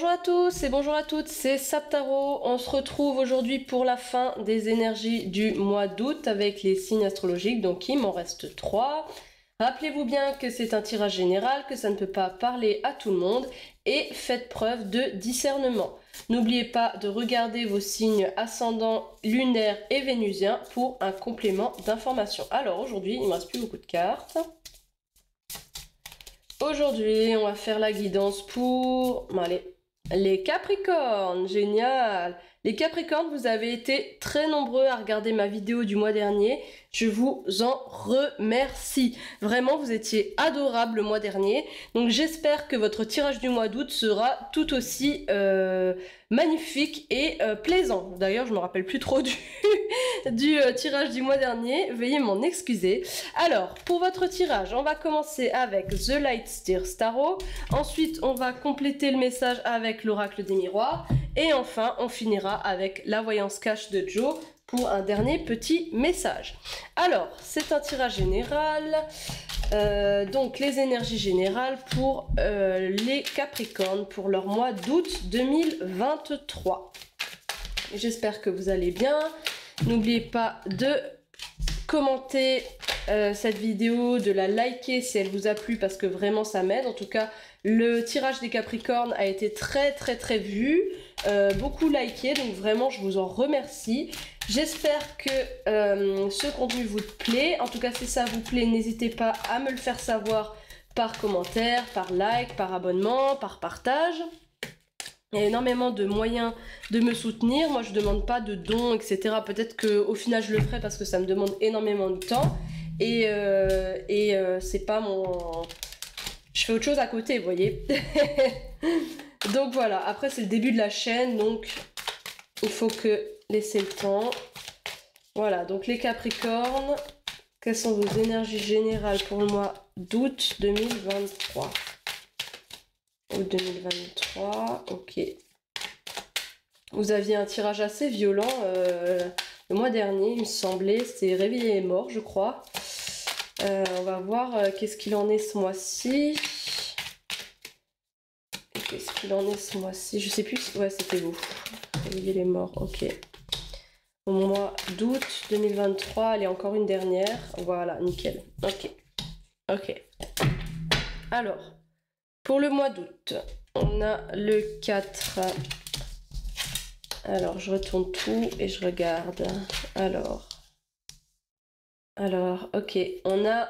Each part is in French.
Bonjour à tous et bonjour à toutes, c'est Saptaro. On se retrouve aujourd'hui pour la fin des énergies du mois d'août avec les signes astrologiques, donc il m'en reste 3. Rappelez-vous bien que c'est un tirage général, que ça ne peut pas parler à tout le monde et faites preuve de discernement. N'oubliez pas de regarder vos signes ascendants, lunaires et vénusiens pour un complément d'information. Alors aujourd'hui, il ne me reste plus beaucoup de cartes. Aujourd'hui, on va faire la guidance pour les Capricornes. Génial! Les Capricornes, vous avez été très nombreux à regarder ma vidéo du mois dernier. Je vous en remercie. Vraiment, vous étiez adorables le mois dernier. Donc j'espère que votre tirage du mois d'août sera tout aussi magnifique et plaisant. D'ailleurs, je ne me rappelle plus trop du tirage du mois dernier. Veuillez m'en excuser. Alors, pour votre tirage, on va commencer avec The Lightsteer Tarot. Ensuite, on va compléter le message avec l'oracle des miroirs. Et enfin, on finira avec la voyance cash de Joe pour un dernier petit message. Alors, c'est un tirage général. Donc, les énergies générales pour les Capricornes pour leur mois d'août 2023. J'espère que vous allez bien. N'oubliez pas de commenter cette vidéo, de la liker si elle vous a plu parce que vraiment ça m'aide. En tout cas, le tirage des Capricornes a été très vu, beaucoup liké, donc vraiment je vous en remercie. J'espère que ce contenu vous plaît. En tout cas, si ça vous plaît, n'hésitez pas à me le faire savoir par commentaire, par like, par abonnement, par partage. Il y a énormément de moyens de me soutenir. Moi, je ne demande pas de dons, etc. Peut-être qu'au final, je le ferai parce que ça me demande énormément de temps. Et c'est pas mon... Je fais autre chose à côté, vous voyez. Donc voilà, après c'est le début de la chaîne, donc il faut que laisser le temps. Voilà, donc les Capricornes, quelles sont vos énergies générales pour le mois d'août 2023 ? Août 2023, ok. Vous aviez un tirage assez violent le mois dernier, il me semblait. C'était réveillé et mort, je crois. On va voir qu'est-ce qu'il en est ce mois-ci. Qu'est-ce qu'il en est ce mois-ci? Je sais plus. Ouais, c'était vous. Réveiller les morts, ok. Au mois d'août 2023, allez, encore une dernière. Voilà, nickel. Ok. Ok. Alors, pour le mois d'août, on a le 4. Alors, je retourne tout et je regarde. Alors, ok. On a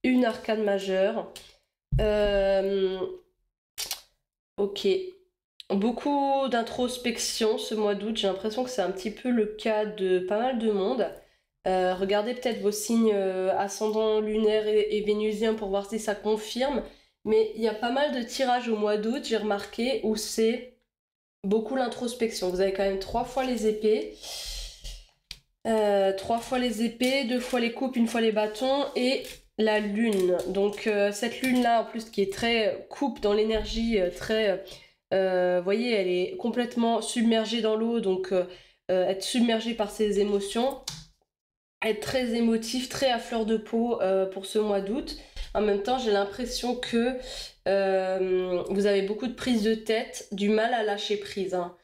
une arcane majeure. Ok. Beaucoup d'introspection ce mois d'août. J'ai l'impression que c'est un petit peu le cas de pas mal de monde. Regardez peut-être vos signes ascendants lunaires et vénusiens pour voir si ça confirme. Mais il y a pas mal de tirages au mois d'août, j'ai remarqué, où c'est beaucoup l'introspection. Vous avez quand même 3 fois les épées. 3 fois les épées, 2 fois les coupes, 1 fois les bâtons et la lune. Donc cette lune-là, en plus, qui est très coupe dans l'énergie, très... vous voyez, elle est complètement submergée dans l'eau, donc être submergée par ses émotions, être très émotif, très à fleur de peau pour ce mois d'août. En même temps, j'ai l'impression que vous avez beaucoup de prise de tête, du mal à lâcher prise. Hein.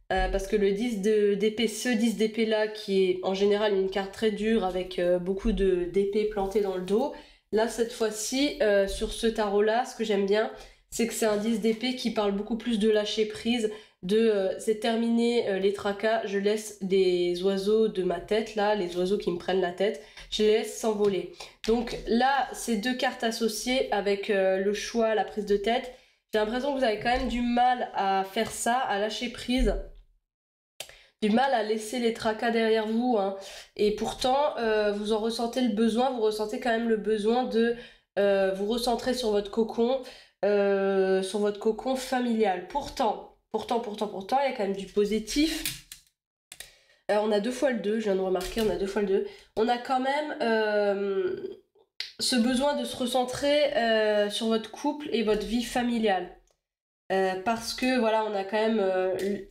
Parce que le 10 d'épée, ce 10 d'épée là, qui est en général une carte très dure avec beaucoup d'épées plantées dans le dos, là cette fois-ci, sur ce tarot là, ce que j'aime bien, c'est que c'est un 10 d'épée qui parle beaucoup plus de lâcher prise, c'est terminé les tracas, je laisse des oiseaux de ma tête, là, les oiseaux qui me prennent la tête, je les laisse s'envoler. Donc là, ces 2 cartes associées avec le choix, la prise de tête, j'ai l'impression que vous avez quand même du mal à faire ça, à lâcher prise, du mal à laisser les tracas derrière vous, hein. Et pourtant, vous en ressentez le besoin, vous ressentez quand même le besoin de vous recentrer sur votre cocon familial. Pourtant, il y a quand même du positif. On a 2 fois le 2, je viens de remarquer, on a 2 fois le 2. On a quand même ce besoin de se recentrer sur votre couple et votre vie familiale. Parce que voilà, on a quand même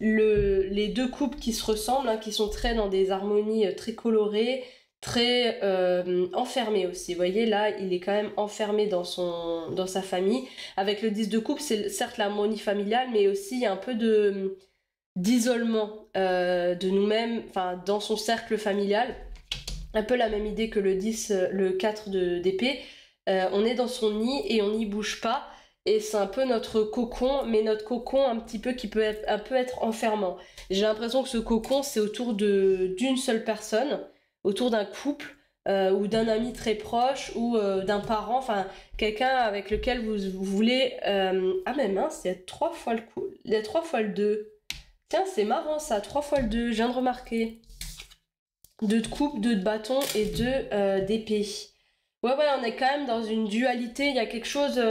les 2 couples qui se ressemblent, hein, qui sont très dans des harmonies très colorées, très enfermé aussi. Vous voyez, là, il est quand même enfermé dans sa famille. Avec le 10 de coupe, c'est certes l'harmonie familiale, mais aussi il y a un peu d'isolement de nous-mêmes, enfin, dans son cercle familial. Un peu la même idée que le 10, le 4 d'épée. On est dans son nid et on n'y bouge pas. Et c'est un peu notre cocon, mais notre cocon un petit peu qui peut être enfermant. J'ai l'impression que ce cocon, c'est autour d'une seule personne, autour d'un couple, ou d'un ami très proche, ou d'un parent, enfin, quelqu'un avec lequel vous voulez... Ah mais mince, il y a 3 fois le coup, il y a 3 fois le 2. Tiens, c'est marrant ça, 3 fois le 2, je viens de remarquer. 2 de coupe, 2 de bâton et 2 d'épée. Ouais, on est quand même dans une dualité, il y a quelque chose...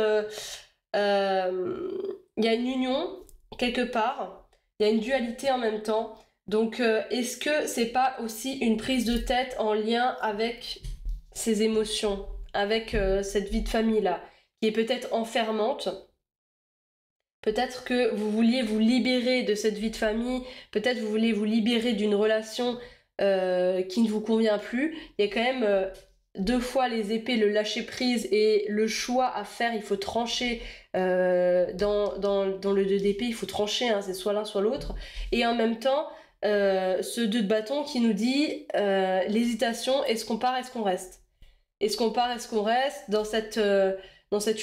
il y a une union quelque part, il y a une dualité en même temps. Donc est-ce que c'est pas aussi une prise de tête en lien avec ces émotions, avec cette vie de famille là, qui est peut-être enfermante? Peut-être que vous vouliez vous libérer de cette vie de famille, peut-être vous voulez vous libérer d'une relation qui ne vous convient plus. Il y a quand même 2 fois les épées, le lâcher prise et le choix à faire, il faut trancher dans le 2 d'épée, il faut trancher, hein, c'est soit l'un soit l'autre. Et en même temps, ce 2 de bâton qui nous dit l'hésitation, est-ce qu'on part, est-ce qu'on reste? Est-ce qu'on part, est-ce qu'on reste dans cette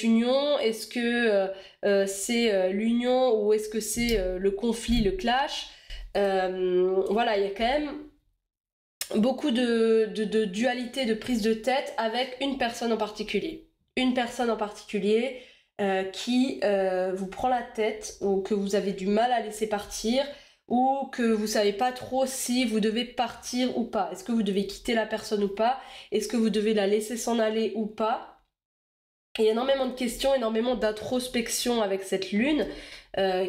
union? Est-ce que c'est l'union ou est-ce que c'est le conflit, le clash? Voilà, il y a quand même beaucoup de dualité, de prise de tête avec une personne en particulier. Une personne en particulier qui vous prend la tête ou que vous avez du mal à laisser partir ou que vous savez pas trop si vous devez partir ou pas. Est-ce que vous devez quitter la personne ou pas? Est-ce que vous devez la laisser s'en aller ou pas? Il y a énormément de questions, énormément d'introspection avec cette lune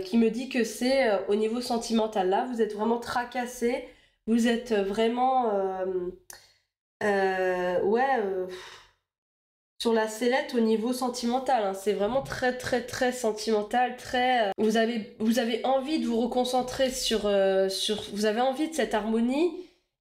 qui me dit que c'est au niveau sentimental. Là, vous êtes vraiment tracassé, vous êtes vraiment sur la sellette au niveau sentimental. Hein. C'est vraiment très très très sentimental, très. Vous avez envie de vous reconcentrer sur. Vous avez envie de cette harmonie,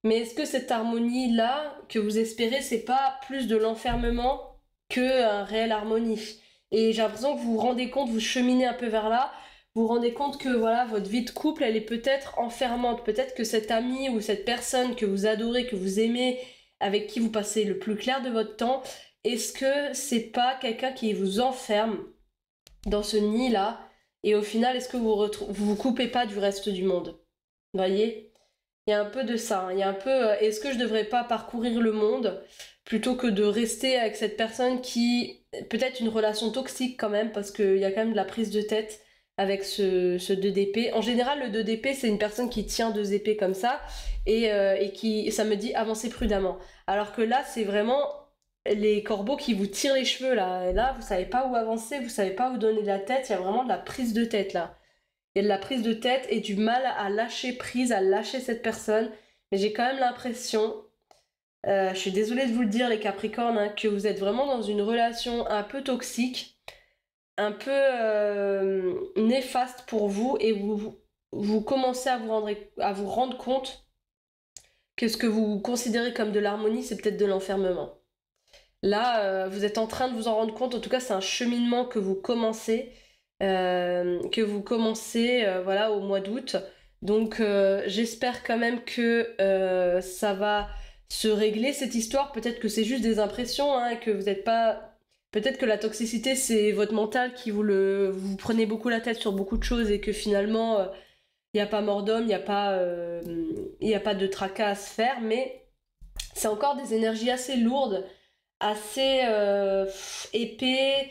mais est-ce que cette harmonie là que vous espérez, c'est pas plus de l'enfermement qu'une réelle harmonie? Et j'ai l'impression que vous vous rendez compte, vous cheminez un peu vers là. Vous vous rendez compte que voilà, votre vie de couple, elle est peut-être enfermante. Peut-être que cet ami ou cette personne que vous adorez, que vous aimez, avec qui vous passez le plus clair de votre temps, est-ce que c'est pas quelqu'un qui vous enferme dans ce nid-là? Et au final, est-ce que vous coupez pas du reste du monde? Vous voyez? Il y a un peu de ça. Hein. Il y a un peu, est-ce que je devrais pas parcourir le monde plutôt que de rester avec cette personne qui... Peut-être une relation toxique quand même, parce qu'il y a quand même de la prise de tête avec ce 2 d'épée. En général, le 2 d'épée, c'est une personne qui tient 2 épées comme ça et qui, ça me dit, avancez prudemment. Alors que là, c'est vraiment les corbeaux qui vous tirent les cheveux, là. Et là, vous savez pas où avancer, vous savez pas où donner de la tête, il y a vraiment de la prise de tête, là. Il y a de la prise de tête et du mal à lâcher prise, à lâcher cette personne. Mais j'ai quand même l'impression, je suis désolée de vous le dire les Capricornes, hein, que vous êtes vraiment dans une relation un peu toxique, un peu néfaste pour vous et vous commencez à vous rendre compte que ce que vous considérez comme de l'harmonie, c'est peut-être de l'enfermement. Là, vous êtes en train de vous en rendre compte, en tout cas c'est un cheminement que vous commencez, voilà, au mois d'août. Donc j'espère quand même que ça va se régler cette histoire. Peut-être que c'est juste des impressions, hein, que vous n'êtes pas... Peut-être que la toxicité, c'est votre mental qui vous prenez beaucoup la tête sur beaucoup de choses et que finalement, il n'y a pas mort d'homme, il n'y a pas de tracas à se faire, mais c'est encore des énergies assez lourdes, assez épais.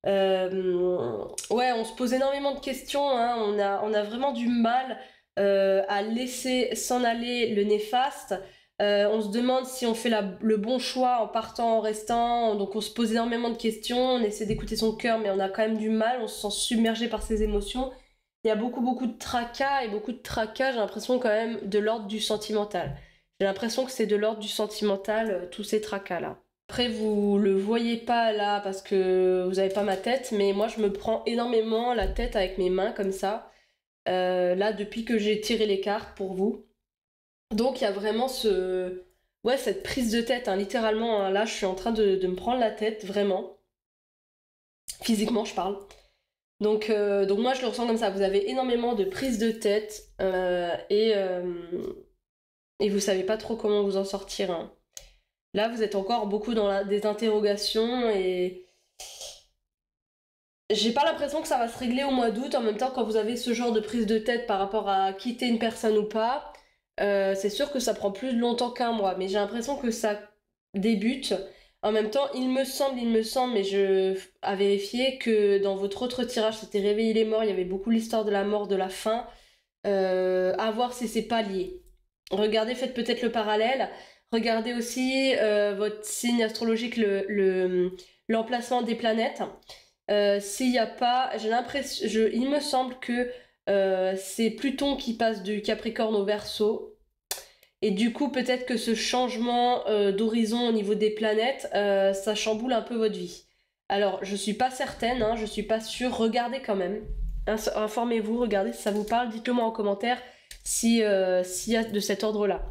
On se pose énormément de questions, hein. On a vraiment du mal à laisser s'en aller le néfaste. On se demande si on fait le bon choix en partant, en restant. Donc on se pose énormément de questions, on essaie d'écouter son cœur, mais on a quand même du mal, on se sent submergé par ses émotions. Il y a beaucoup de tracas, et beaucoup de tracas, j'ai l'impression quand même de l'ordre du sentimental. J'ai l'impression que c'est de l'ordre du sentimental, tous ces tracas-là. Après, vous le voyez pas là parce que vous avez pas ma tête, mais moi je me prends énormément la tête avec mes mains comme ça. Là, depuis que j'ai tiré les cartes pour vous. Donc il y a vraiment ouais, cette prise de tête, hein, littéralement, hein, là, je suis en train de me prendre la tête, vraiment. Physiquement, je parle. Donc moi, je le ressens comme ça. Vous avez énormément de prise de tête et vous savez pas trop comment vous en sortir, hein. Là, vous êtes encore beaucoup dans des interrogations et j'ai pas l'impression que ça va se régler au mois d'août. En même temps, quand vous avez ce genre de prise de tête par rapport à quitter une personne ou pas, c'est sûr que ça prend plus longtemps qu'un mois. Mais j'ai l'impression que ça débute. En même temps, il me semble, mais je à vérifier que dans votre autre tirage, c'était Réveiller les morts, il y avait beaucoup l'histoire de la mort, de la fin. À voir si c'est pas lié. Regardez, faites peut-être le parallèle. Regardez aussi votre signe astrologique, l'emplacement des planètes. S'il n'y a pas, j'ai l'impression, il me semble que c'est Pluton qui passe du Capricorne au Verseau. Et du coup, peut-être que ce changement d'horizon au niveau des planètes, ça chamboule un peu votre vie. Alors, je suis pas certaine, hein, je suis pas sûre. Regardez quand même. Informez-vous, regardez si ça vous parle. Dites-le moi en commentaire s'il y a de cet ordre-là.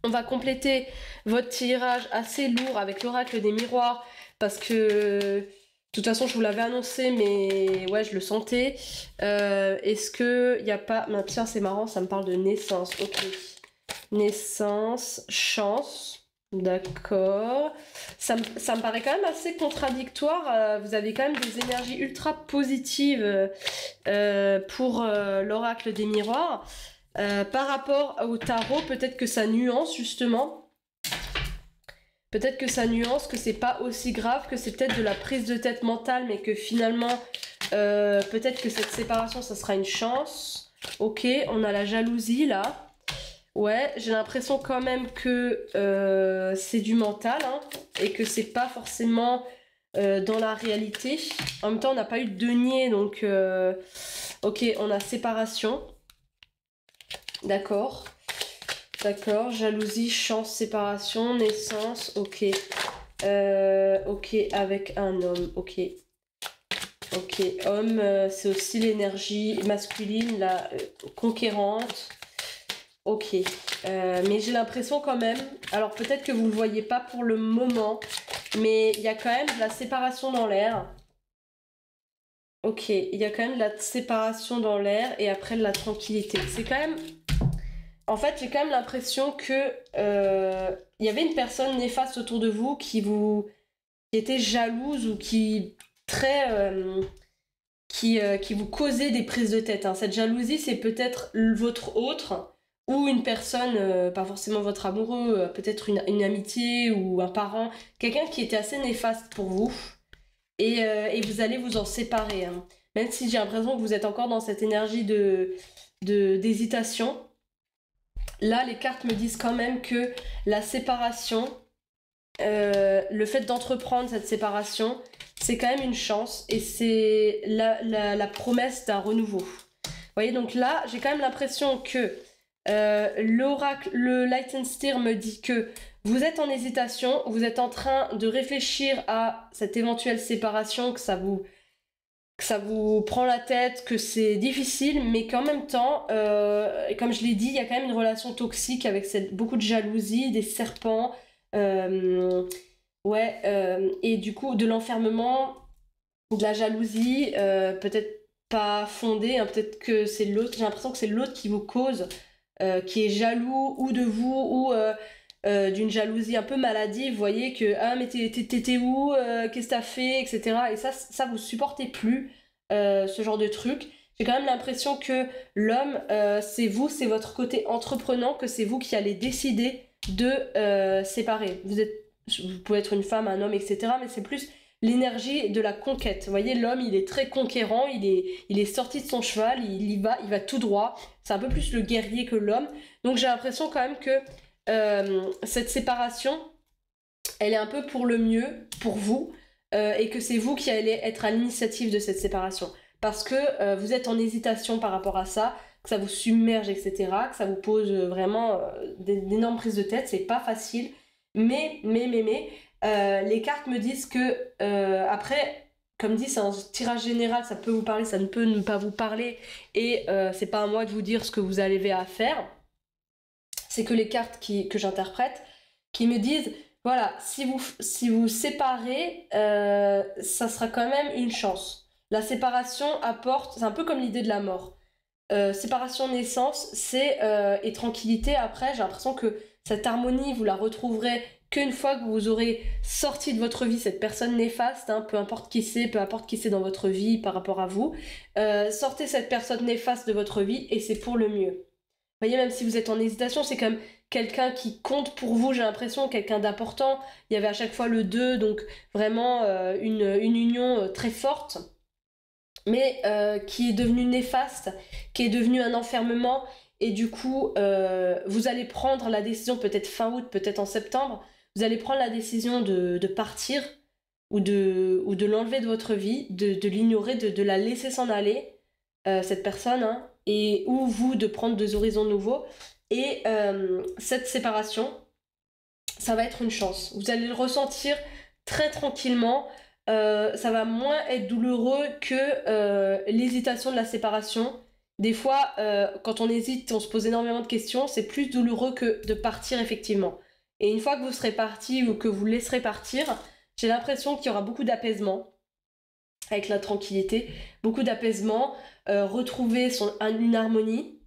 On va compléter votre tirage assez lourd avec l'oracle des miroirs parce que de toute façon je vous l'avais annoncé mais ouais je le sentais. Est-ce que y a pas... Ah, tiens c'est marrant ça me parle de naissance. Ok. Naissance, chance. D'accord. Ça me paraît quand même assez contradictoire. Vous avez quand même des énergies ultra positives pour l'oracle des miroirs. Par rapport au tarot, peut-être que ça nuance justement. Peut-être que ça nuance, que c'est pas aussi grave, que c'est peut-être de la prise de tête mentale, mais que finalement, peut-être que cette séparation, ça sera une chance. Ok, on a la jalousie là. Ouais, j'ai l'impression quand même que c'est du mental, hein, et que c'est pas forcément dans la réalité. En même temps, on n'a pas eu de denier, donc ok, on a séparation. D'accord. D'accord. Jalousie, chance, séparation, naissance. Ok. Ok, avec un homme. Ok. Ok. Homme, c'est aussi l'énergie masculine, la conquérante. Ok. Mais j'ai l'impression quand même. Alors peut-être que vous ne le voyez pas pour le moment. Mais il y a quand même de la séparation dans l'air. Ok. Il y a quand même de la séparation dans l'air et après de la tranquillité. C'est quand même. En fait, j'ai quand même l'impression que y avait une personne néfaste autour de vous qui était jalouse ou qui vous causait des prises de tête, hein. Cette jalousie, c'est peut-être votre autre ou une personne, pas forcément votre amoureux, peut-être une amitié ou un parent, quelqu'un qui était assez néfaste pour vous et vous allez vous en séparer, hein. Même si j'ai l'impression que vous êtes encore dans cette énergie d'hésitation. Là, les cartes me disent quand même que la séparation, le fait d'entreprendre cette séparation, c'est quand même une chance et c'est la promesse d'un renouveau. Vous voyez, donc là, j'ai quand même l'impression que l'oracle, le Light and Steer me dit que vous êtes en hésitation, vous êtes en train de réfléchir à cette éventuelle séparation, que ça vous prend la tête, que c'est difficile, mais qu'en même temps, comme je l'ai dit, il y a quand même une relation toxique avec beaucoup de jalousie, des serpents, et du coup de l'enfermement, de la jalousie, peut-être pas fondée, hein, peut-être que c'est l'autre, j'ai l'impression que c'est l'autre qui vous cause, qui est jaloux ou de vous, ou d'une jalousie un peu maladive, vous voyez que ah mais t'étais où, qu'est-ce que t'as fait, etc. Et ça vous supportez plus ce genre de truc. J'ai quand même l'impression que l'homme, c'est vous, c'est votre côté entreprenant, que c'est vous qui allez décider de séparer. Vous pouvez être une femme, un homme, etc. Mais c'est plus l'énergie de la conquête. Vous voyez, l'homme, il est très conquérant, il est sorti de son cheval, il va tout droit. C'est un peu plus le guerrier que l'homme. Donc j'ai l'impression quand même que cette séparation, elle est un peu pour le mieux, pour vous, et que c'est vous qui allez être à l'initiative de cette séparation. Parce que vous êtes en hésitation par rapport à ça, que ça vous submerge, etc., que ça vous pose vraiment d'énormes prises de tête, c'est pas facile. Mais, les cartes me disent que, après, comme dit, c'est un tirage général, ça peut vous parler, ça ne peut ne pas vous parler, et c'est pas à moi de vous dire ce que vous allez à faire. C'est que les cartes que j'interprète. qui me disent, voilà, si vous séparez, ça sera quand même une chance. La séparation apporte, c'est un peu comme l'idée de la mort. Séparation, naissance, c'est et tranquillité après, j'ai l'impression que cette harmonie, vous la retrouverez qu'une fois que vous aurez sorti de votre vie cette personne néfaste, hein, peu importe qui c'est dans votre vie par rapport à vous, sortez cette personne néfaste de votre vie et c'est pour le mieux. Vous voyez, même si vous êtes en hésitation, c'est comme quelqu'un qui compte pour vous, j'ai l'impression, quelqu'un d'important. Il y avait à chaque fois le 2, donc vraiment une union très forte, mais qui est devenue néfaste, qui est devenue un enfermement, et du coup, vous allez prendre la décision, peut-être fin août, peut-être en septembre, vous allez prendre la décision de partir, ou de l'enlever de votre vie, de l'ignorer, de la laisser s'en aller, cette personne, hein, et ou vous de prendre deux horizons nouveaux. Et cette séparation, ça va être une chance. Vous allez le ressentir très tranquillement. Ça va moins être douloureux que l'hésitation de la séparation. Des fois, quand on hésite, on se pose énormément de questions. C'est plus douloureux que de partir, effectivement. Et une fois que vous serez parti ou que vous laisserez partir, j'ai l'impression qu'il y aura beaucoup d'apaisement avec la tranquillité, beaucoup d'apaisement, retrouver une harmonie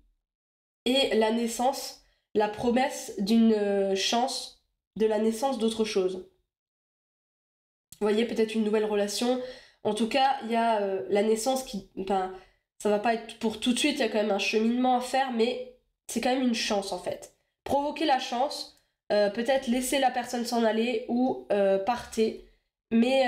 et la naissance, la promesse d'une chance de la naissance d'autre chose. Vous voyez, peut-être une nouvelle relation. En tout cas, il y a la naissance qui... Enfin, ça va pas être pour tout de suite, il y a quand même un cheminement à faire, mais c'est quand même une chance en fait. Provoquer la chance, peut-être laisser la personne s'en aller ou partez. Mais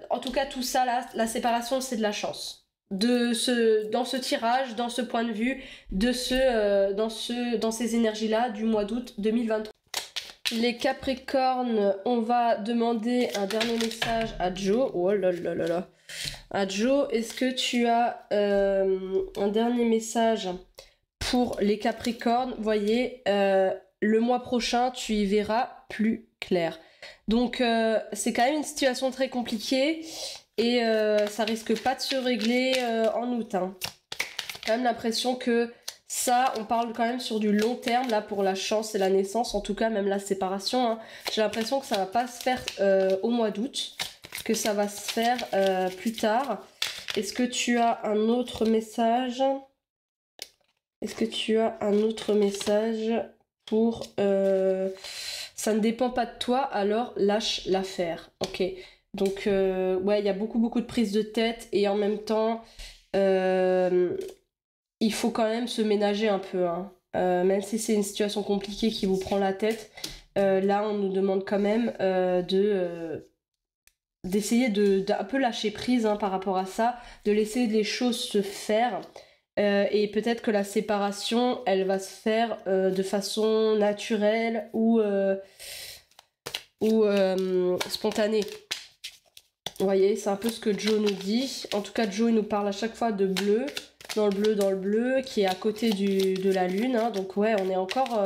en tout cas, tout ça, là, la séparation, c'est de la chance. Dans ce tirage, dans ce point de vue, dans ces énergies-là du mois d'août 2023. Les Capricornes, on va demander un dernier message à Joe. Oh là là là là. À Joe, est-ce que tu as un dernier message pour les Capricornes? Voyez, le mois prochain, tu y verras plus clair. Donc, c'est quand même une situation très compliquée et ça risque pas de se régler en août. Hein. Quand même l'impression que ça, on parle quand même sur du long terme, là, pour la chance et la naissance, en tout cas, même la séparation. Hein. J'ai l'impression que ça va pas se faire au mois d'août, que ça va se faire plus tard. Est-ce que tu as un autre message? Est-ce que tu as un autre message pour... ça ne dépend pas de toi, alors lâche l'affaire. Ok. Donc, ouais, il y a beaucoup de prises de tête et en même temps... il faut quand même se ménager un peu, hein. Même si c'est une situation compliquée qui vous prend la tête, là on nous demande quand même d'essayer d'un peu lâcher prise, hein, par rapport à ça, de laisser les choses se faire, et peut-être que la séparation elle va se faire de façon naturelle ou spontanée. Vous voyez, c'est un peu ce que Joe nous dit. En tout cas, Joe il nous parle à chaque fois de bleu. Dans le bleu, qui est à côté de la lune. Hein. Donc ouais, on est encore...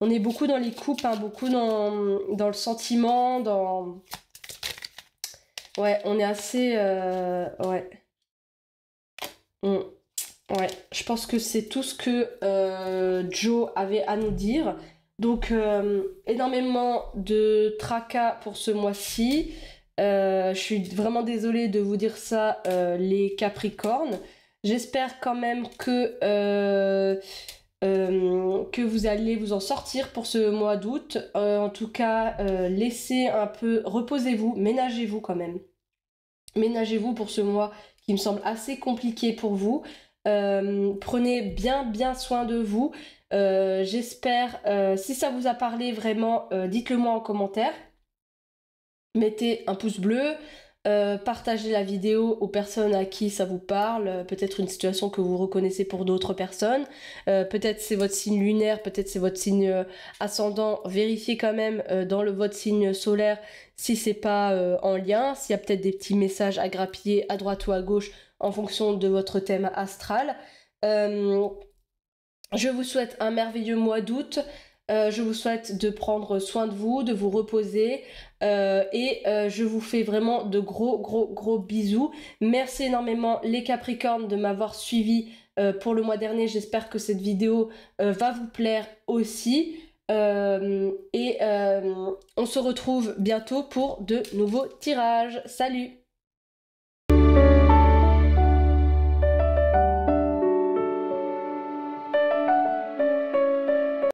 on est beaucoup dans les coupes, hein, beaucoup dans le sentiment, dans... Ouais, on est assez... ouais. Ouais, je pense que c'est tout ce que Joe avait à nous dire. Donc, énormément de tracas pour ce mois-ci. Je suis vraiment désolée de vous dire ça, les Capricornes. J'espère quand même que vous allez vous en sortir pour ce mois d'août. En tout cas, laissez un peu, reposez-vous, ménagez-vous quand même. Ménagez-vous pour ce mois qui me semble assez compliqué pour vous. Prenez bien soin de vous. J'espère, si ça vous a parlé vraiment, dites-le moi en commentaire. Mettez un pouce bleu. Partagez la vidéo aux personnes à qui ça vous parle, peut-être une situation que vous reconnaissez pour d'autres personnes, peut-être c'est votre signe lunaire, peut-être c'est votre signe ascendant, vérifiez quand même dans votre signe solaire si c'est pas en lien, s'il y a peut-être des petits messages à grappiller à droite ou à gauche en fonction de votre thème astral. Je vous souhaite un merveilleux mois d'août. Je vous souhaite de prendre soin de vous, de vous reposer, et je vous fais vraiment de gros bisous. Merci énormément les Capricornes de m'avoir suivi pour le mois dernier. J'espère que cette vidéo va vous plaire aussi. On se retrouve bientôt pour de nouveaux tirages. Salut!